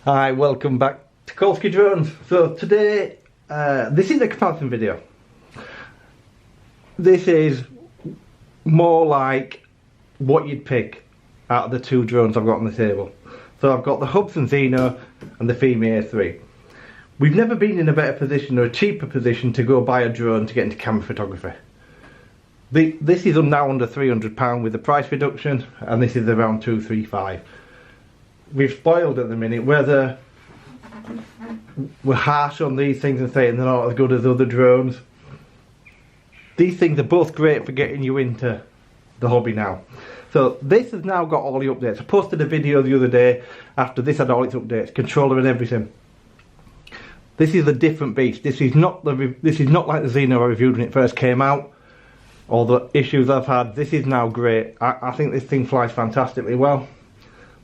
Hi, welcome back to Kolsky Drones. So today, this is a comparison video. This is more like what you'd pick out of the two drones I've got on the table. So I've got the Hubsan Zino and the Fimi A3. We've never been in a better position or a cheaper position to go buy a drone to get into camera photography. This is now under £300 with the price reduction, and this is around 235. We've spoiled at the minute, whether we're harsh on these things and saying they're not as good as other drones. These things are both great for getting you into the hobby now. So this has now got all the updates. I posted a video the other day after this had all its updates, controller and everything. This is a different beast. This is not like the Zino I reviewed when it first came out. All the issues I've had. This is now great. I think this thing flies fantastically well.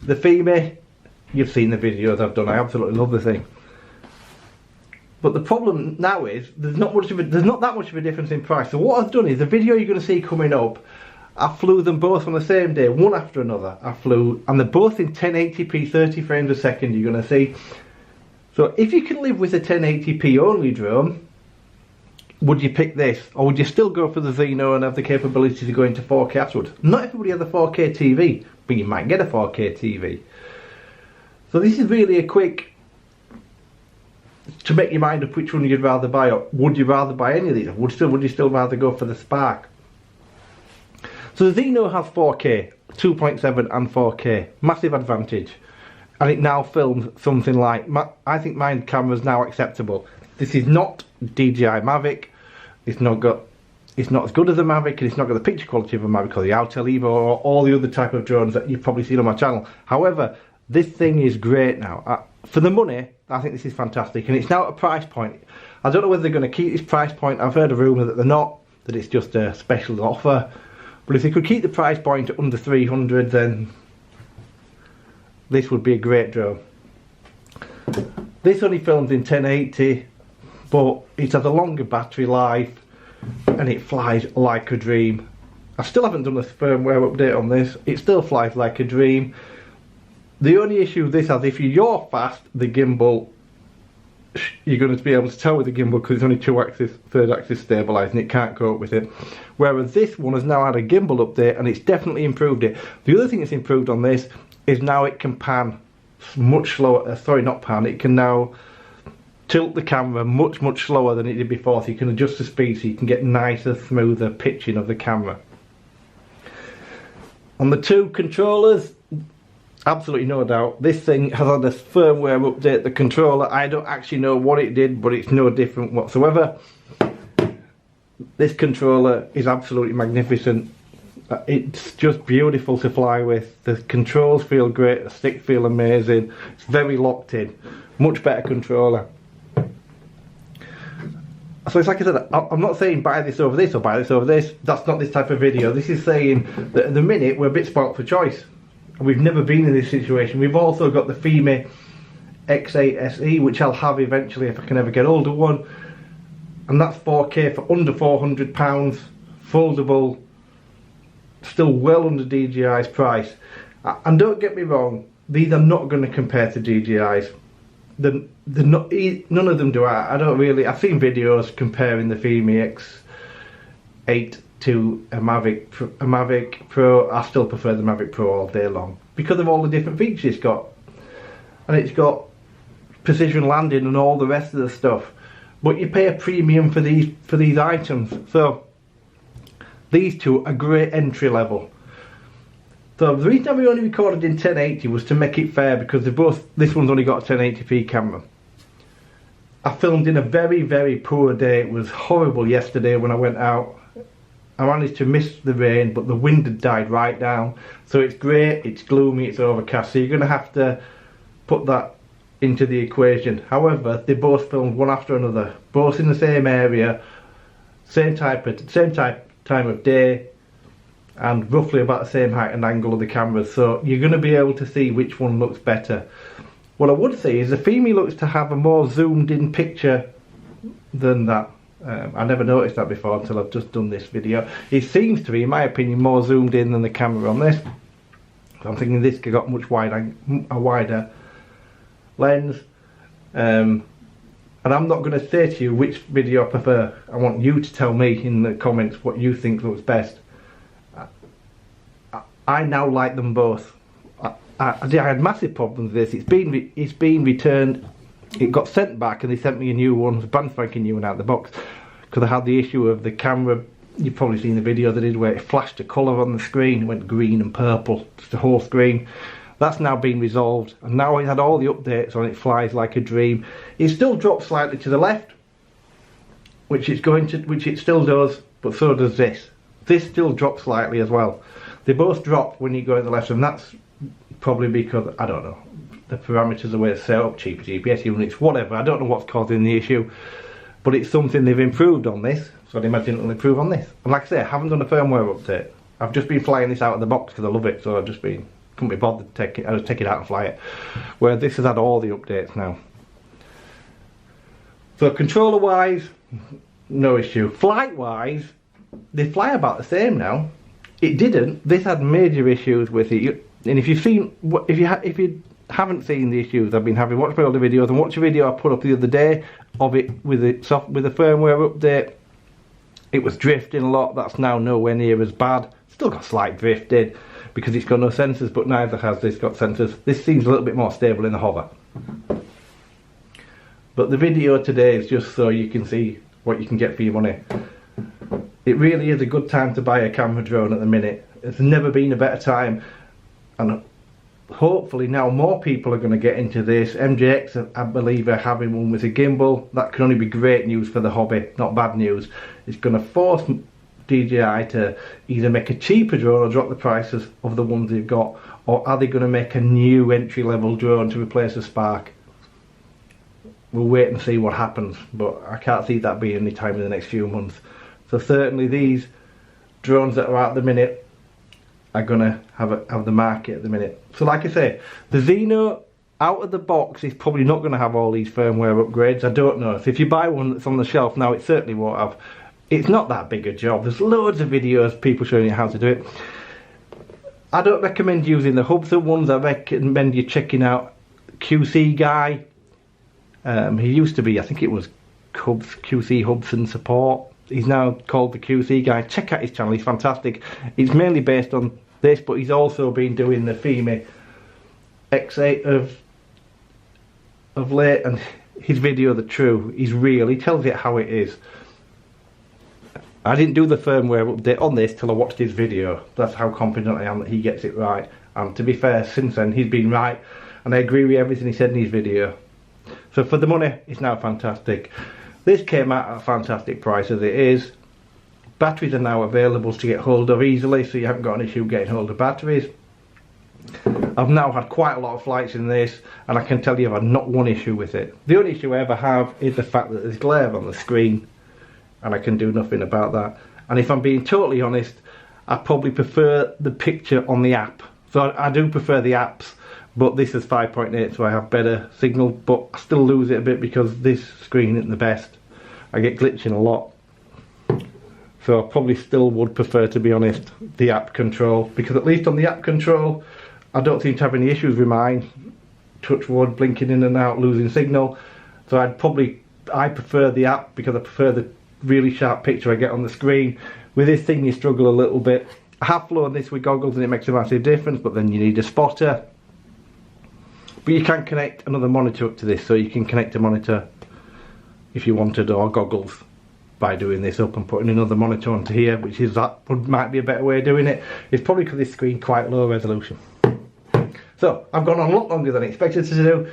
The Fimi, you've seen the videos I've done. I absolutely love the thing. But the problem now is there's not that much of a difference in price. So what I've done is the video you're going to see coming up, I flew them both on the same day, one after another. And they're both in 1080p, 30 frames a second. You're going to see. So if you can live with a 1080p only drone, would you pick this, or would you still go for the Zino and have the capability to go into 4K afterwards? Not everybody has a 4K TV, but you might get a 4K TV. So this is really a quick to make your mind up which one you'd rather buy, or would you rather buy any of these? Would you still rather go for the Spark? So the Zino has 4K, 2.7 and 4K, massive advantage, and it now films something like, I think my camera's now acceptable. This is not DJI Mavic. It's not as good as a Mavic, and it's not got the picture quality of a Mavic or the Autel Evo or all the other type of drones that you've probably seen on my channel. However, this thing is great now. For the money, I think this is fantastic, and it's now at a price point. I don't know whether they're going to keep this price point. I've heard a rumour that they're not, that it's just a special offer. But if they could keep the price point at under 300, then this would be a great drone. This only films in 1080. But it has a longer battery life and it flies like a dream. I still haven't done a firmware update on this. It still flies like a dream. The only issue this has, if you're fast, the gimbal, you're going to be able to tell with the gimbal because it's only third axis stabilised, and it can't cope with it. Whereas this one has now had a gimbal update and it's definitely improved it. The other thing that's improved on this is now it can pan much slower, it can now tilt the camera much slower than it did before, so you can adjust the speed so you can get nicer, smoother pitching of the camera. On the two controllers, absolutely no doubt, this thing has had a firmware update. The controller, I don't actually know what it did, but it's no different whatsoever. This controller is absolutely magnificent. It's just beautiful to fly with. The controls feel great, the sticks feel amazing. It's very locked in, much better controller. So it's like I said, I'm not saying buy this over this or buy this over this. That's not this type of video. This is saying that at the minute we're a bit spoilt for choice. And we've never been in this situation. We've also got the Fimi X8 SE, which I'll have eventually if I can ever get hold of one. And that's 4K for under £400, foldable, still well under DJI's price. And don't get me wrong, these are not going to compare to DJI's. None of them do. I don't really. I've seen videos comparing the Fimi X8 to a Mavic Pro. I still prefer the Mavic Pro all day long because of all the different features it's got, and it's got precision landing and all the rest of the stuff. But you pay a premium for these items. So these two are great entry level. So the reason we only recorded in 1080 was to make it fair, because this one's only got a 1080p camera. I filmed in a very poor day. It was horrible yesterday when I went out. I managed to miss the rain, but the wind had died right down. So it's grey, it's gloomy, it's overcast. So you're going to have to put that into the equation. However, they both filmed one after another, both in the same area, same time of day, and roughly about the same height and angle of the cameras, so you're going to be able to see which one looks better. What I would say is the Fimi looks to have a more zoomed in picture than that. I never noticed that before until I've just done this video. It seems to be, in my opinion, more zoomed in than the camera on this. So I'm thinking this got much a wider lens. And I'm not going to say to you which video I prefer. I want you to tell me in the comments what you think looks best. I now like them both. I had massive problems with this. It's been returned. It got sent back and they sent me a new one, a brand spanking new one out of the box, because I had the issue of the camera. You've probably seen the video they did where it flashed a colour on the screen. It went green and purple, just the whole screen. That's now been resolved, and now it had all the updates on it. Flies like a dream. It still drops slightly to the left, which it still does, but so does this. This still drops slightly as well. They both drop when you go in the left, and that's probably because, I don't know, the parameters, the way it's set up, cheaper GPS units, whatever. I don't know what's causing the issue, but it's something they've improved on this, so I'd imagine it'll improve on this. And like I say, I haven't done a firmware update. I've just been flying this out of the box because I love it, so I've just been, couldn't be bothered to take it. I just take it out and fly it. Where this has had all the updates now. So controller wise, no issue. Flight wise, they fly about the same now. It didn't. This had major issues with it. And if you've seen, if you haven't seen the issues I've been having, watch my other videos and watch a video I put up the other day of it with the firmware update. It was drifting a lot. That's now nowhere near as bad. Still got slight drifting because it's got no sensors, but neither has this got sensors. This seems a little bit more stable in the hover. But the video today is just so you can see what you can get for your money. It really is a good time to buy a camera drone at the minute. It's never been a better time, and hopefully now more people are going to get into this. MJX, I believe, are having one with a gimbal. That can only be great news for the hobby, not bad news. It's going to force DJI to either make a cheaper drone or drop the prices of the ones they've got, or are they going to make a new entry-level drone to replace a Spark? We'll wait and see what happens, but I can't see that being any time in the next few months. So certainly these drones that are out at the minute are going to have the market at the minute. So like I say, the Zino out of the box is probably not going to have all these firmware upgrades. I don't know. So if you buy one that's on the shelf now, it certainly won't have. It's not that big a job. There's loads of videos, people showing you how to do it. I don't recommend using the Hubsan ones. I recommend you checking out QC Guy. He used to be, I think it was QC Hubsan Support. He's now called the QC Guy. Check out his channel, he's fantastic. It's mainly based on this, but he's also been doing the Fimi X8 of late, and his video, The True, he's real. He tells it how it is. I didn't do the firmware update on this till I watched his video. That's how confident I am that he gets it right. And to be fair, since then he's been right, and I agree with everything he said in his video. So for the money, it's now fantastic. This came out at a fantastic price as it is. Batteries are now available to get hold of easily, so you haven't got an issue getting hold of batteries. I've now had quite a lot of flights in this, and I can tell you I've had not one issue with it. The only issue I ever have is the fact that there's glare on the screen, and I can do nothing about that. And if I'm being totally honest, I probably prefer the picture on the app. So I do prefer the apps, but this is 5.8, so I have better signal, but I still lose it a bit because this screen isn't the best. I get glitching a lot. So I probably still would prefer, to be honest, the app control, because at least on the app control I don't seem to have any issues with mine. Touch wood, blinking in and out, losing signal. So I prefer the app because I prefer the really sharp picture I get on the screen. With this thing you struggle a little bit. I have flown this with goggles and it makes a massive difference, but then you need a spotter. But you can connect another monitor up to this, so you can connect a monitor if you wanted, or goggles, by doing this up and putting another monitor onto here, which is might be a better way of doing it. It's probably because this screen quite low resolution. So I've gone on a lot longer than I expected to do.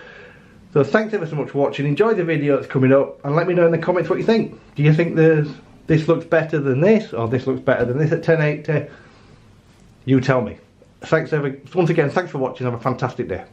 So thanks ever so much for watching. Enjoy the video that's coming up, and let me know in the comments what you think. Do you think this looks better than this, or this looks better than this at 1080? You tell me. Once again, thanks for watching. Have a fantastic day.